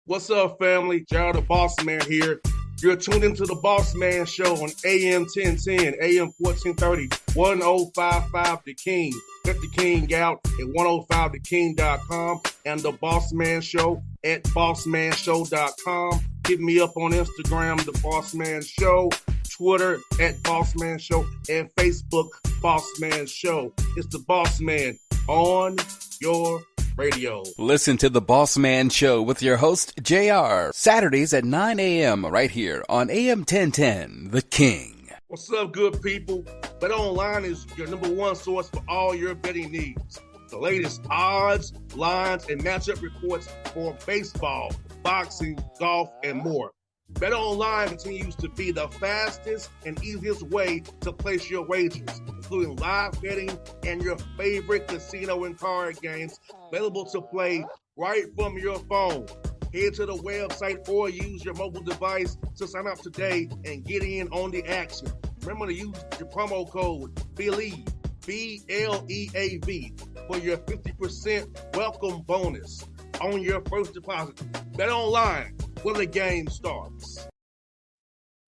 What's up, family? Gerald the Bossman here. You're tuned into the Bossman Show on AM 1010, AM 1430, 1055 The King. Let the King out at 105theking.com and the Bossman Show at bossmanshow.com. Hit me up on Instagram, the Bossman Show, Twitter at Bossman Show, and Facebook, Bossman Show. It's the Bossman on your radio. Listen to the Bossman Show with your host, JR, Saturdays at 9 a.m. right here on AM 1010, The King. What's up, good people? BetOnline is your number one source for all your betting needs. The latest odds, lines, and matchup reports for baseball, boxing, golf, and more. BetOnline continues to be the fastest and easiest way to place your wagers, including live betting and your favorite casino and card games available to play right from your phone. Head to the website or use your mobile device to sign up today and get in on the action. Remember to use your promo code BELIEVE, B-L-E-A-V, for your 50% welcome bonus on your first deposit. BetOnline, where the game starts.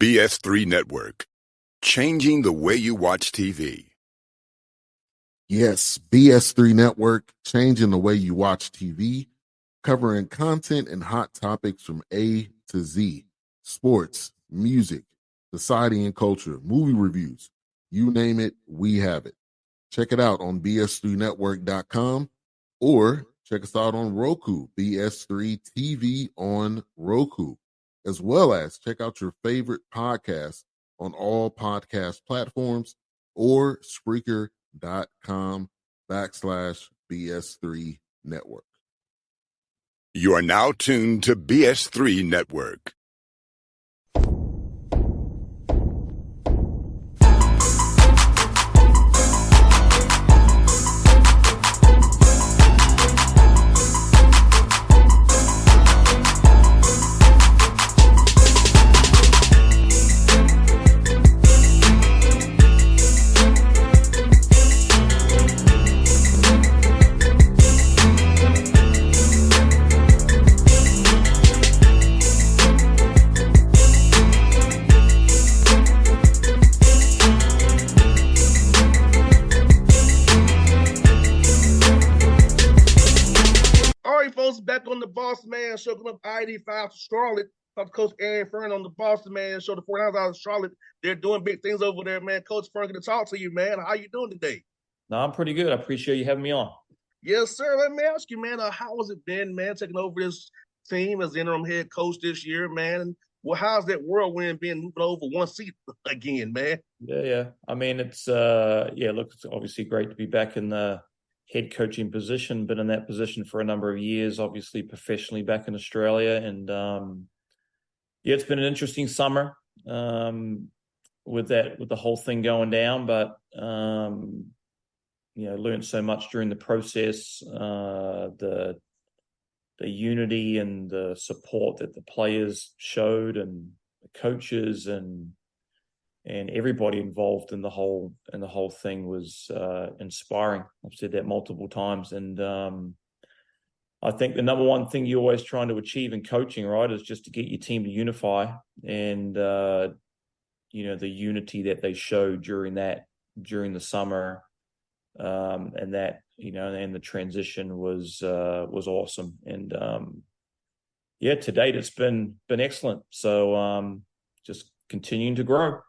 BS3 Network, changing the way you watch TV. Yes, BS3 Network, changing the way you watch TV, covering content and hot topics from A to Z, sports, music, society and culture, movie reviews, you name it, we have it. Check it out on bs3network.com or check us out on Roku, BS3 TV on Roku, as well as check out your favorite podcast on all podcast platforms or Spreaker.com/BS3 Network. You are now tuned to BS3 Network. Back on the Bossman Show, coming up I-85 to Charlotte. Talk to Coach Fearne on the Bossman Show. The 49ers out of Charlotte, they're doing big things over there, man. Coach Fearne, going to talk to you, man. How you doing today? No, I'm pretty good. I appreciate you having me on. Yes, sir. Let me ask you, man, how has it been, man, taking over this team as interim head coach this year, man? Well, how's that whirlwind being moving over one seat again, man? Yeah. I mean, it's look, it's obviously great to be back in the head coaching position, been in that position for a number of years, obviously professionally back in Australia. And it's been an interesting summer with the whole thing going down, but learned so much during the process, the unity and the support that the players showed and the coaches and everybody involved in the whole thing was inspiring. I've said that multiple times, and I think the number one thing you're always trying to achieve in coaching, right, is just to get your team to unify, and the unity that they showed during the summer, and that and the transition was awesome, and to date it's been excellent. So just continuing to grow.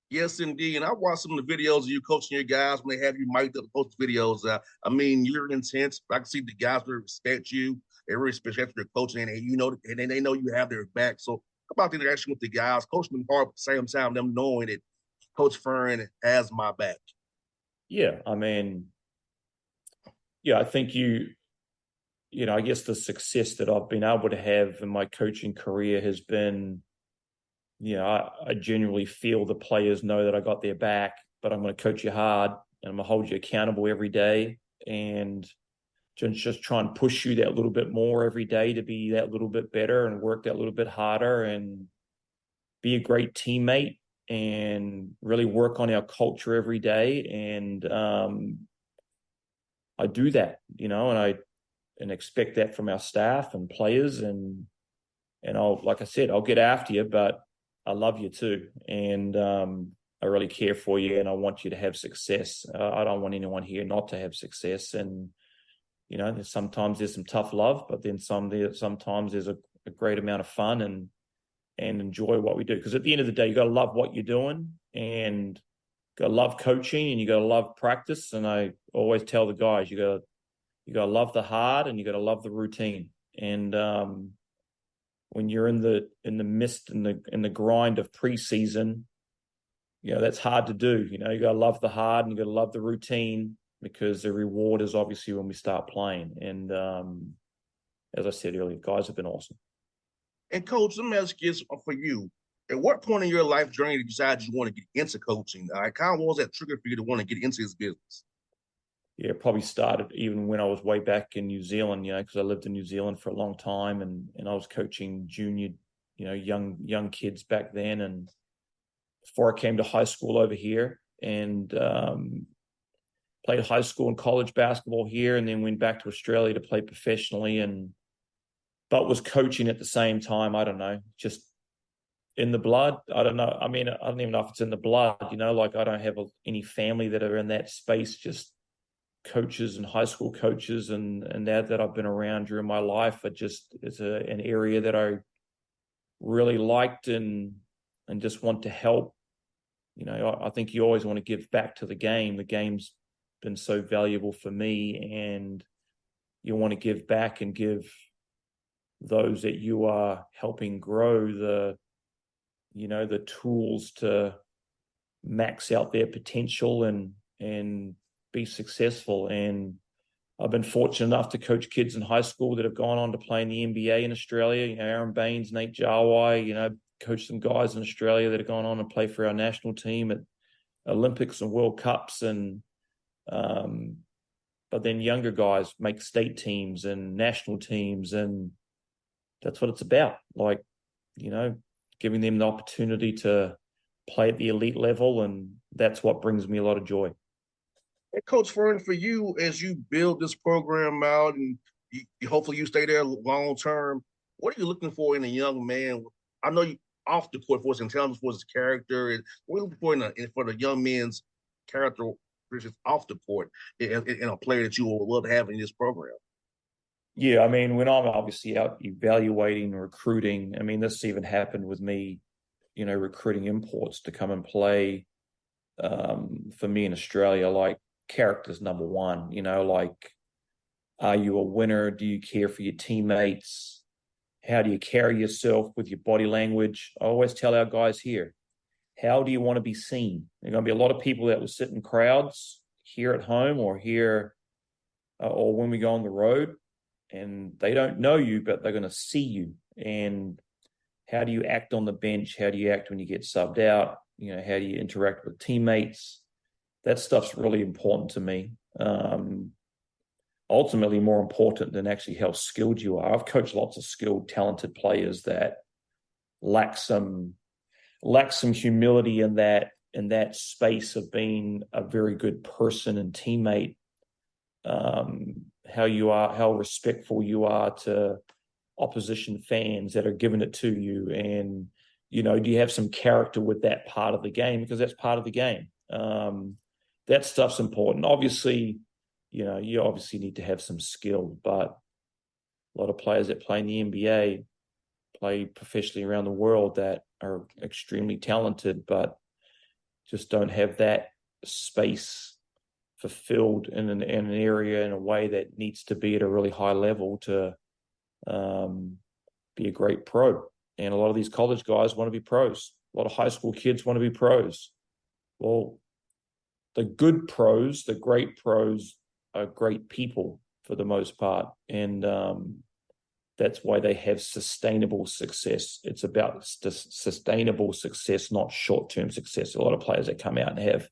Yes, indeed. And I watched some of the videos of you coaching your guys when they have you mic'd up post videos. I mean, you're intense. I can see the guys really respect you. They really respect your coaching, and and they know you have their back. So about the interaction with the guys, coaching them hard, but at the same time, them knowing that Coach Fearne has my back. Yeah, I mean, I think I guess the success that I've been able to have in my coaching career has been, I genuinely feel the players know that I got their back, but I'm going to coach you hard and I'm going to hold you accountable every day and just try and push you that little bit more every day to be that little bit better and work that little bit harder and be a great teammate and really work on our culture every day. And I do that, and I expect that from our staff and players. And and like I said, I'll get after you, but I love you too. And I really care for you, and I want you to have success. I don't want anyone here not to have success. And, sometimes there's some tough love, but then sometimes there's a great amount of fun and enjoy what we do. Because at the end of the day, you got to love what you're doing, and got to love coaching, and you got to love practice. And I always tell the guys, you got to love the hard, and you got to love the routine. And when you're in the midst and the grind of preseason, that's hard to do. You got to love the hard, and you got to love the routine, because the reward is obviously when we start playing. And as I said earlier, guys have been awesome. And Coach, let me ask you this for you. At what point in your life journey did you decide you want to get into coaching? Kind of what was that trigger for you to want to get into this business? Yeah, it probably started even when I was way back in New Zealand, because I lived in New Zealand for a long time, and I was coaching junior, young kids back then. And before I came to high school over here, and played high school and college basketball here, and then went back to Australia to play professionally, but was coaching at the same time. I don't know, just in the blood. I don't know. I mean, I don't even know if it's in the blood, like I don't have any family that are in that space, just coaches and high school coaches and that I've been around during my life. It's an area that I really liked and just want to help. I think you always want to give back to the game. The game's been so valuable for me, and you want to give back and give those that you are helping grow the tools to max out their potential and be successful. And I've been fortunate enough to coach kids in high school that have gone on to play in the NBA in Australia. Aaron Baines, Nate Jarwai, coached some guys in Australia that have gone on and play for our national team at Olympics and World Cups. And but then younger guys make state teams and national teams, and that's what it's about. Like, giving them the opportunity to play at the elite level, and that's what brings me a lot of joy. And Coach Fearne, for you, as you build this program out and hopefully you stay there long term, what are you looking for in a young man? I know you off the court for his intelligence, for his character, and what are you looking for the young man's character off the court in a player that you will love to have in this program? Yeah, I mean, when I'm obviously out evaluating and recruiting, I mean, this even happened with me, recruiting imports to come and play for me in Australia. Like, character's number one, like, are you a winner? Do you care for your teammates? How do you carry yourself with your body language? I always tell our guys here, how do you want to be seen? There are going to be a lot of people that will sit in crowds here at home or here or when we go on the road, and they don't know you, but they're going to see you. And how do you act on the bench? How do you act when you get subbed out? How do you interact with teammates? That stuff's really important to me. Ultimately, more important than actually how skilled you are. I've coached lots of skilled, talented players that lack some humility in that space of being a very good person and teammate. How respectful you are to opposition fans that are giving it to you, and do you have some character with that part of the game, because that's part of the game. That stuff's important. Obviously, you obviously need to have some skill, but a lot of players that play in the NBA play professionally around the world that are extremely talented, but just don't have that space fulfilled in an area in a way that needs to be at a really high level to be a great pro. And a lot of these college guys want to be pros. A lot of high school kids want to be pros. Well, the good pros, the great pros, are great people for the most part. And that's why they have sustainable success. It's about sustainable success, not short-term success. A lot of players that come out and have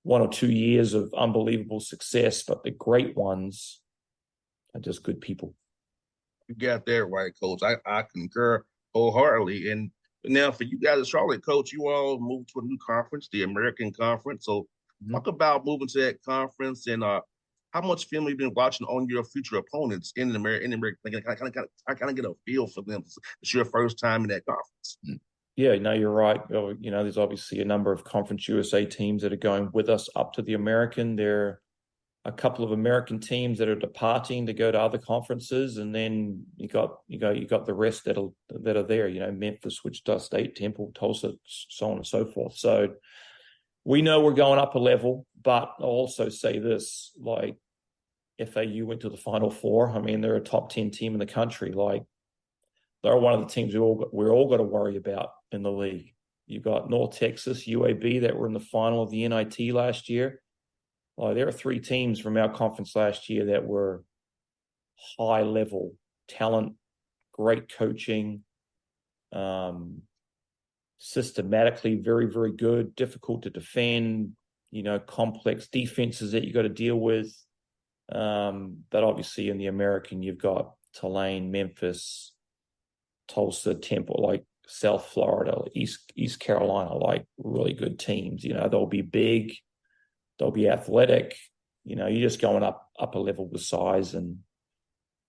1 or 2 years of unbelievable success, but the great ones are just good people. You got that right, Coach. I concur wholeheartedly. And now for you guys at Charlotte, Coach, you all moved to a new conference, the American Conference. So talk about moving to that conference, and how how much film have you been watching on your future opponents in the American? I kind of get a feel for them. It's your first time in that conference. Yeah, no, you're right. There's obviously a number of Conference USA teams that are going with us up to the American. There are a couple of American teams that are departing to go to other conferences, and then you got the rest that are there. Memphis, Wichita State, Temple, Tulsa, so on and so forth. So we know we're going up a level, but I'll also say this: like, FAU went to the Final Four. I mean, they're a top 10 team in the country. Like, they're one of the teams we're all got to worry about in the league. You got North Texas, UAB that were in the final of the NIT last year. There are 3 teams from our conference last year that were high level talent, great coaching, systematically very, very good, difficult to defend, complex defenses that you got to deal with. But obviously in the American, you've got Tulane, Memphis, Tulsa, Temple, like South Florida, East Carolina, like really good teams. They'll be big, they'll be athletic. You're just going up a level with size, and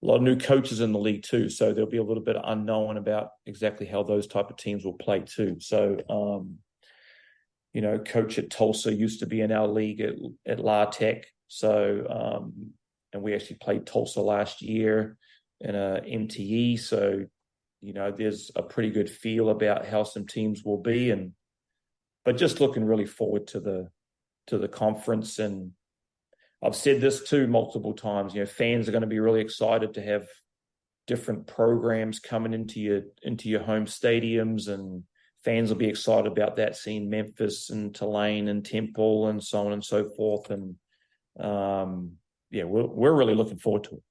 a lot of new coaches in the league too. So there'll be a little bit of unknown about exactly how those type of teams will play too. So, coach at Tulsa used to be in our league at La Tech. So, and we actually played Tulsa last year in a MTE. So, there's a pretty good feel about how some teams will be, but just looking really forward to the conference. And I've said this too multiple times. Fans are going to be really excited to have different programs coming into your home stadiums, and fans will be excited about that, seeing Memphis and Tulane and Temple and so on and so forth. And we're really looking forward to it.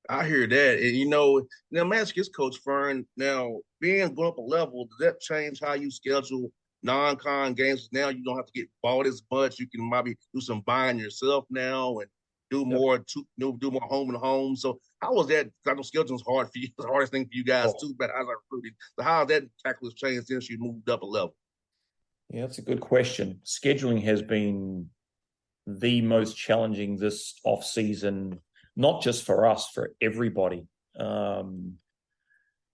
I hear that. And now I'm asking this coach Fearne, now being going up a level, does that change how you schedule non-con games? Now you don't have to get bought as much. You can maybe do some buying yourself now and do more do more home and home. So how was that? I know scheduling's hard for you, it's the hardest thing for you guys too, but as I recruited. So how has that calculus changed since you moved up a level? Yeah, that's a good question. Scheduling has been the most challenging this off season, not just for us, for everybody.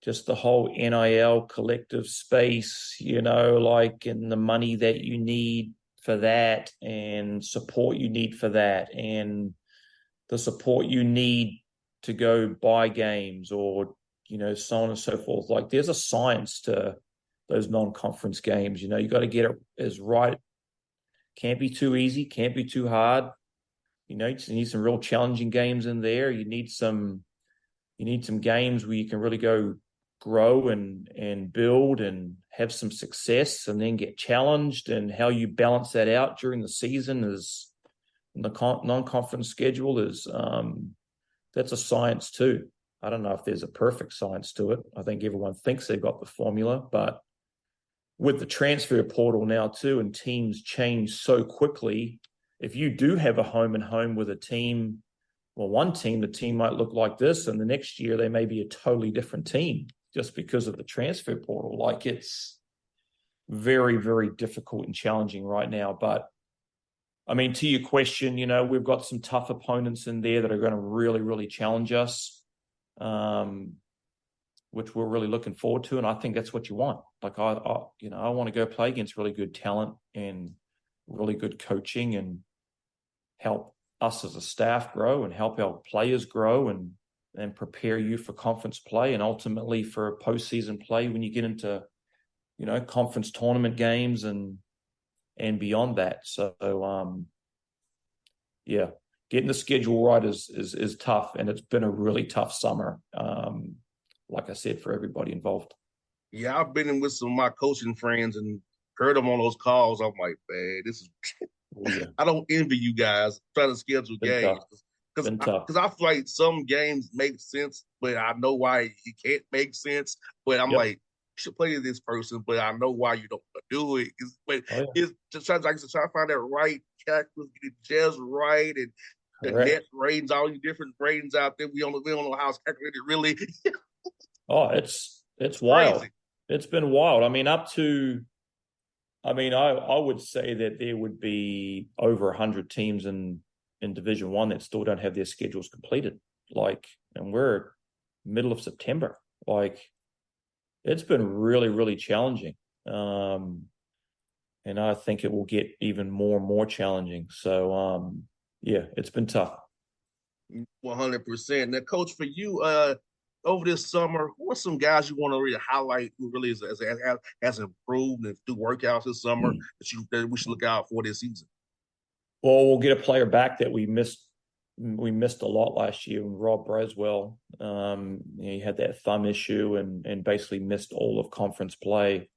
Just the whole NIL collective space, and the money that you need for that, and support you need for that, and the support you need to go buy games, or, so on and so forth. Like, there's a science to those non-conference games. You got to get it as right. Can't be too easy, can't be too hard. You need some real challenging games in there. You need some games where you can really go grow and build and have some success, and then get challenged. And how you balance that out during the season is, in the non-conference schedule, is that's a science too. I don't know if there's a perfect science to it. I think everyone thinks they've got the formula, but with the transfer portal now too, and teams change so quickly, if you do have a home and home with a team, well, one team, the team might look like this, and the next year they may be a totally different team just because of the transfer portal. Like, it's very, very difficult and challenging right now. But I mean, to your question, we've got some tough opponents in there that are going to really, really challenge us, which we're really looking forward to. And I think that's what you want. Like, I want to go play against really good talent and really good coaching, and help us as a staff grow, and help our players grow, and prepare you for conference play, and ultimately for postseason play when you get into, conference tournament games and beyond that. So, getting the schedule right is tough, and it's been a really tough summer. Like I said, for everybody involved. Yeah, I've been in with some of my coaching friends and heard them on those calls. I'm like, man, this is. I don't envy you guys trying to schedule games, because I feel like some games make sense, but I know why it can't make sense. But I'm like, you should play this person, but I know why you don't do it. It's just trying to find that right calculus, get it just right, and the net ratings, all these different ratings out there. We don't know how it's calculated really. Oh, it's wild. Crazy. It's been wild. I mean, I would say that there would be over 100 teams in in Division I that still don't have their schedules completed. And we're middle of September. It's been really, really challenging. And I think it will get even more and more challenging. So, it's been tough. 100%. Now, Coach, for you, over this summer, who are some guys you want to really highlight who really has improved and do workouts this summer that we should look out for this season? Well, we'll get a player back that we missed. We missed a lot last year. Rob Braswell, he had that thumb issue and basically missed all of conference play.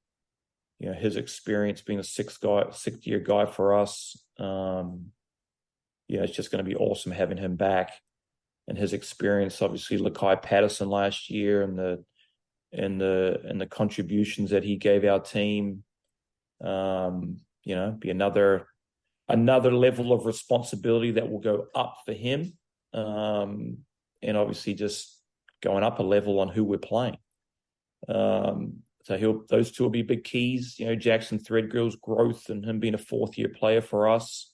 His experience being a sixth-year guy for us, it's just going to be awesome having him back. And his experience, obviously, Lakai Patterson last year and the contributions that he gave our team, be another level of responsibility that will go up for him, and obviously just going up a level on who we're playing. So those two will be big keys. Jackson Threadgill's growth and him being a fourth-year player for us.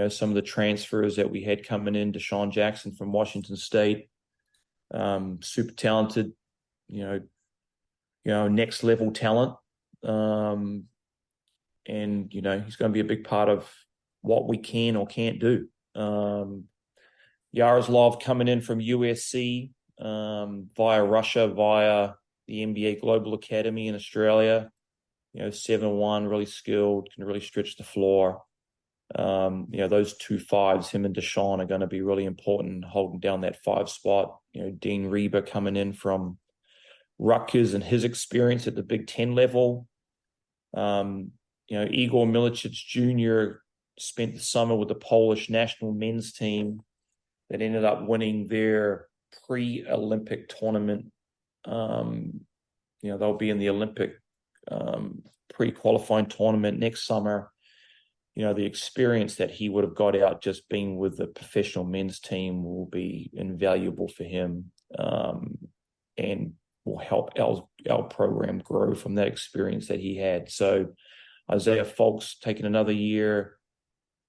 Some of the transfers that we had coming in, Deshaun Jackson from Washington State, super talented, next level talent. And, he's going to be a big part of what we can or can't do. Yaroslav coming in from USC, via Russia, via the NBA Global Academy in Australia, 7'1", really skilled, can really stretch the floor. Those 2 5s, him and Deshaun, are going to be really important holding down that 5 spot. Dean Reba coming in from Rutgers and his experience at the Big Ten level. Igor Milicic Jr. spent the summer with the Polish national men's team that ended up winning their pre-Olympic tournament. They'll be in the Olympic pre-qualifying tournament next summer. The experience that he would have got out just being with the professional men's team will be invaluable for him, and will help our program grow from that experience that he had. So Isaiah Folks taking another year,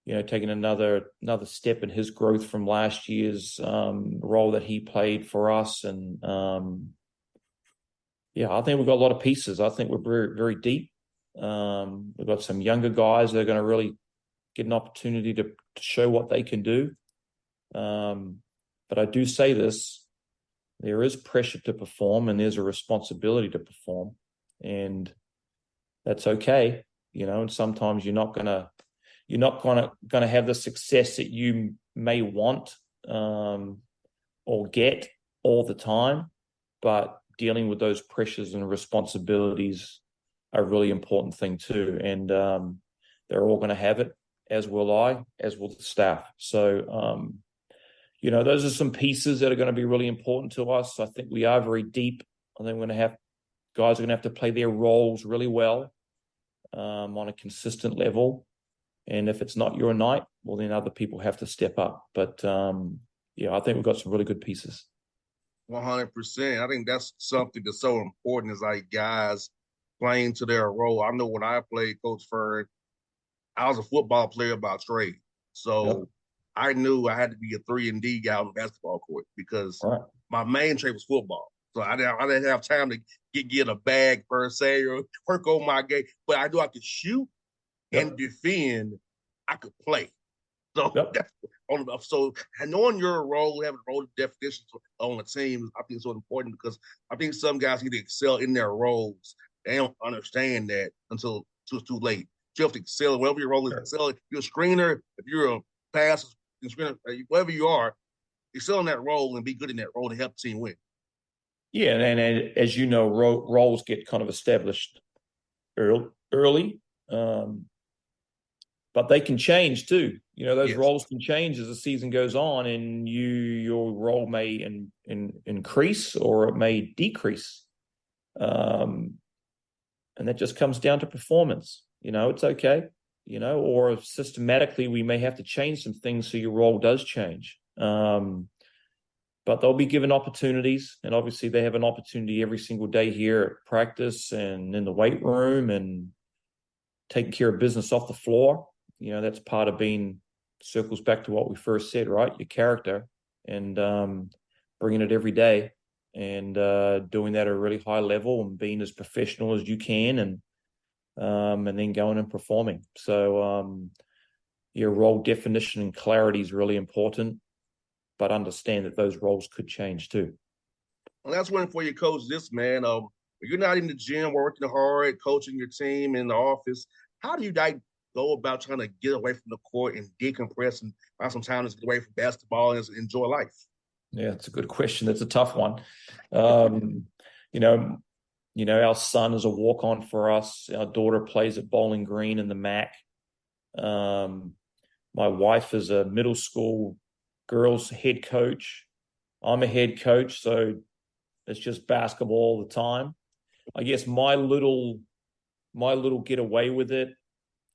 taking another step in his growth from last year's role that he played for us. And I think we've got a lot of pieces. I think we're very, very deep. We've got some younger guys that are going to really get an opportunity to show what they can do. But I do say this, there is pressure to perform and there's a responsibility to perform, and that's okay. And sometimes you're not gonna have the success that you may want or get all the time, but dealing with those pressures and responsibilities are a really important thing too. And they're all going to have it, as will I, as will the staff. So, those are some pieces that are going to be really important to us. I think we are very deep. I think guys are going to have to play their roles really well on a consistent level. And if it's not your night, well, then other people have to step up. But, I think we've got some really good pieces. 100%. I think that's something that's so important, is like guys playing to their role. I know when I played, Coach Fearne, I was a football player by trade. So I knew I had to be a 3-and-D guy on the basketball court because my main trade was football. So I didn't have time to get a bag per se or work on my game. But I knew I could shoot and defend. I could play. So and knowing your role, having role definitions on the team, I think is so important, because I think some guys need to excel in their roles. They don't understand that until it's too late. You have to excel whatever your role is. Excel. If you're a screener, if you're a passer, whatever you are, excel in that role and be good in that role to help the team win. Yeah, and as you know, roles get kind of established early, but they can change too. Those roles can change as the season goes on, and your role may increase or it may decrease, and that just comes down to performance. It's okay. Or systematically we may have to change some things so your role does change. But they'll be given opportunities, and obviously they have an opportunity every single day here at practice and in the weight room and taking care of business off the floor. that's part of circles back to what we first said, right? Your character, and bringing it every day, and doing that at a really high level, and being as professional as you can, and then going and performing. So your role definition and clarity is really important, but understand that those roles could change too. And that's one for your coach, this man. You're not in the gym working hard, coaching your team in the office. How do you go about trying to get away from the court and decompress and find some time to get away from basketball and enjoy life? Yeah, it's a good question. That's a tough one. Our son is a walk-on for us. Our daughter plays at Bowling Green in the MAC. My wife is a middle school girls head coach. I'm a head coach, so it's just basketball all the time. I guess my little get away with it,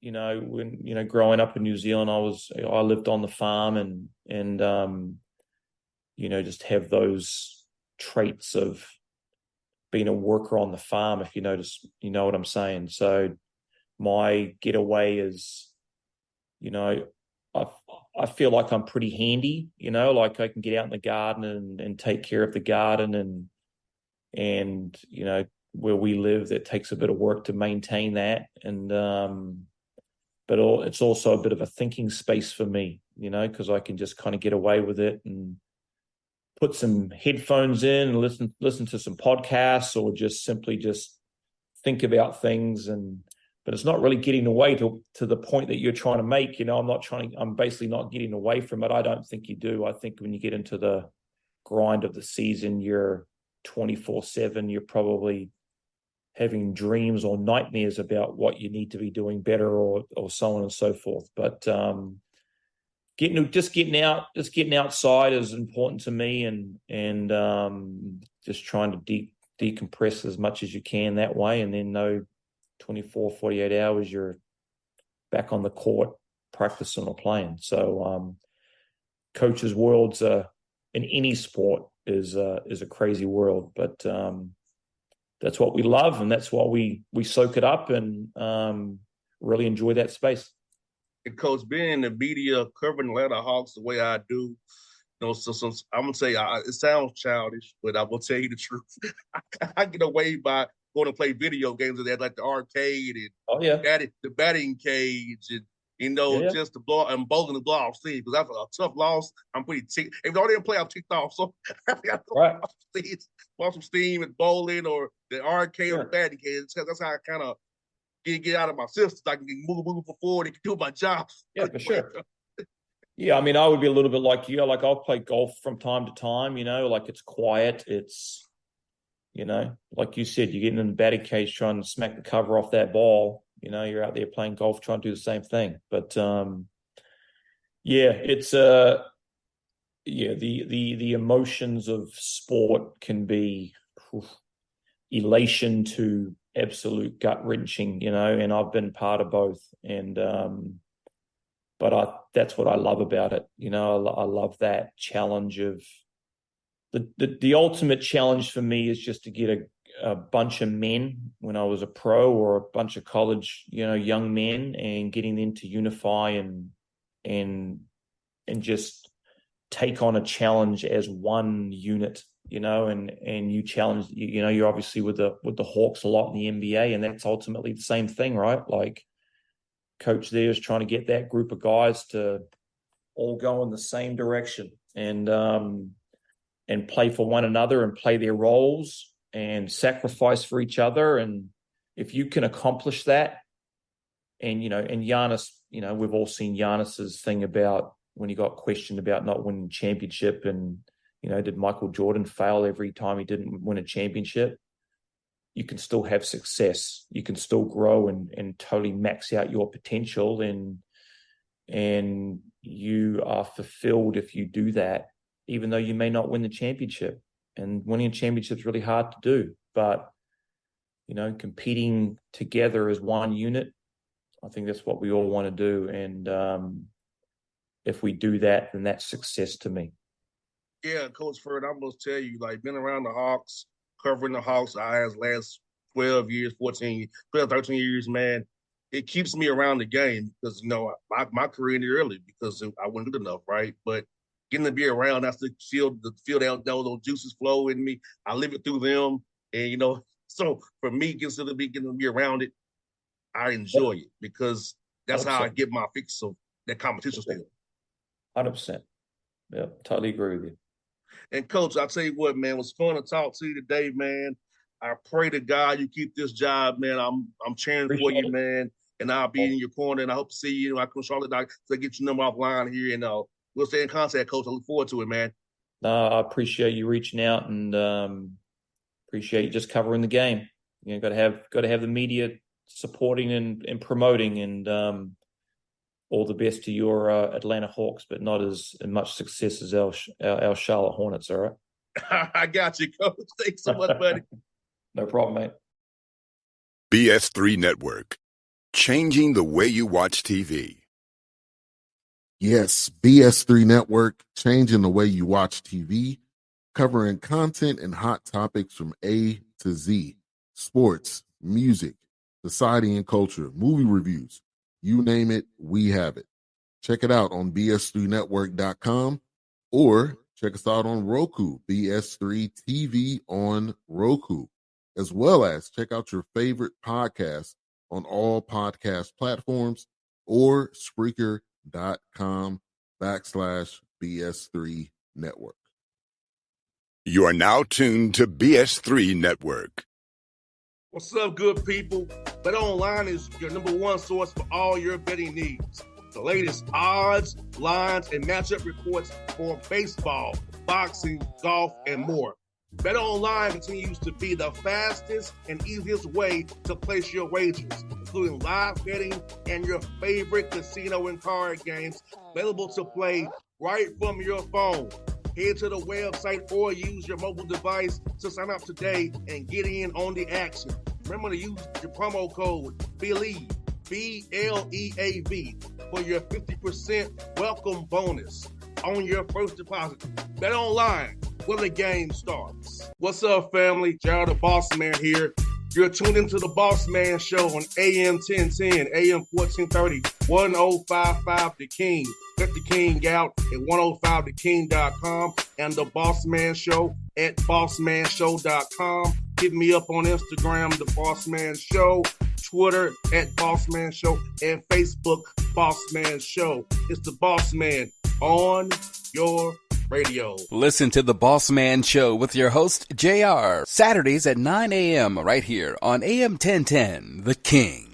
when growing up in New Zealand, I lived on the farm and just have those traits of being a worker on the farm, if you notice, you know what I'm saying. So my getaway is, I feel like I'm pretty handy, like I can get out in the garden and take care of the garden, and where we live, that takes a bit of work to maintain that. And but it's also a bit of a thinking space for me, because I can just kind of get away with it and put some headphones in and listen to some podcasts, or just simply just think about things. But it's not really getting away to the point that you're trying to make. I'm basically not getting away from it. I don't think you do. I think when you get into the grind of the season, you're 24/7. You're probably having dreams or nightmares about what you need to be doing better, or so on and so forth. But getting outside is important to me, and just trying to decompress as much as you can that way, and then 24, 48 hours you're back on the court practicing or playing. So coaches' worlds in any sport is a crazy world, but that's what we love, and that's why we soak it up and really enjoy that space. And Coach, being in the media, covering the Atlanta Hawks the way I do, so I'm gonna say it sounds childish, but I will tell you the truth. I get away by going to play video games at like the arcade and the batting cage, and just the blow and bowling the blow off steam, because that's a tough loss. I'm pretty ticked. If I didn't play, I'm ticked off. So I got to blow some steam and bowling or the arcade or the batting cage. That's how I kind of get out of my system. I can move forward and can do my job. Yeah, for sure. Yeah, I mean, I would be a little bit like you. Like, I'll play golf from time to time, like it's quiet. It's, like you said, you're getting in the batting cage trying to smack the cover off that ball. You're out there playing golf trying to do the same thing. But it's the emotions of sport can be elation to absolute gut wrenching, and I've been part of both. And but that's what I love about it. I love that challenge of the ultimate challenge for me is just to get a bunch of men when I was a pro, or a bunch of college, young men, and getting them to unify and just take on a challenge as one unit, and you challenge, you're obviously with the Hawks a lot in the NBA, and that's ultimately the same thing, right? Like, coach there is trying to get that group of guys to all go in the same direction and play for one another and play their roles and sacrifice for each other. And if you can accomplish that, and Giannis, we've all seen Giannis's thing about when he got questioned about not winning championship, and did Michael Jordan fail every time he didn't win a championship? You can still have success. You can still grow and totally max out your potential, and you are fulfilled if you do that, even though you may not win the championship. And winning a championship is really hard to do, but competing together as one unit, I think that's what we all want to do. And if we do that, then that's success to me. Yeah, Coach Fearne, I'm going to tell you, like, been around the Hawks, covering the Hawks last 12 years, 13 years, man. it keeps me around the game because, my career ended early because I wasn't good enough, right? But getting to be around, that's the feel that those juices flow in me. I live it through them. And, so for me, getting to be around it, I enjoy it because that's how I 100%. get my fix of that competition still. 100%. Yeah, totally agree with you. And Coach, I'll tell you what, man, it was fun to talk to you today, man. I pray to God you keep this job, man. I'm cheering for you, man. And I'll be in your corner, and I hope to see you. I come to Charlotte to get your number offline here, and we'll stay in contact, Coach. I look forward to it, man. I appreciate you reaching out, and appreciate you just covering the game. Got to have the media supporting and promoting, and all the best to your Atlanta Hawks, but not as much success as our Charlotte Hornets. All right. I got you, Coach. Thanks so much, buddy. No problem, mate. BS3 Network, changing the way you watch TV. Yes, BS3 Network, changing the way you watch TV, covering content and hot topics from A to Z, sports, music, society and culture, movie reviews, you name it, we have it. Check it out on bs3network.com or check us out on Roku, BS3 TV on Roku, as well as check out your favorite podcast on all podcast platforms or Spreaker.com/BS3 Network. You are now tuned to BS3 Network. What's up, good people? BetOnline is your number one source for all your betting needs. The latest odds, lines, and matchup reports for baseball, boxing, golf, and more. BetOnline continues to be the fastest and easiest way to place your wagers, including live betting and your favorite casino and card games available to play right from your phone. Head to the website or use your mobile device to sign up today and get in on the action. Remember to use your promo code BELIEVE, BLEAV, for your 50% welcome bonus on your first deposit. BetOnline, where the game starts. What's up, family? Jared the Bossman here. You're tuned into the Bossman Show on AM 1010, AM 1430, 1055 The King. Check The King out at 105theking.com and the Bossman Show at bossmanshow.com. Hit me up on Instagram, The Bossman Show, Twitter at Bossman Show, and Facebook, Bossman Show. It's the Bossman on your radio. Listen to The Bossman Show with your host, JR, Saturdays at 9 a.m. right here on AM 1010, The King.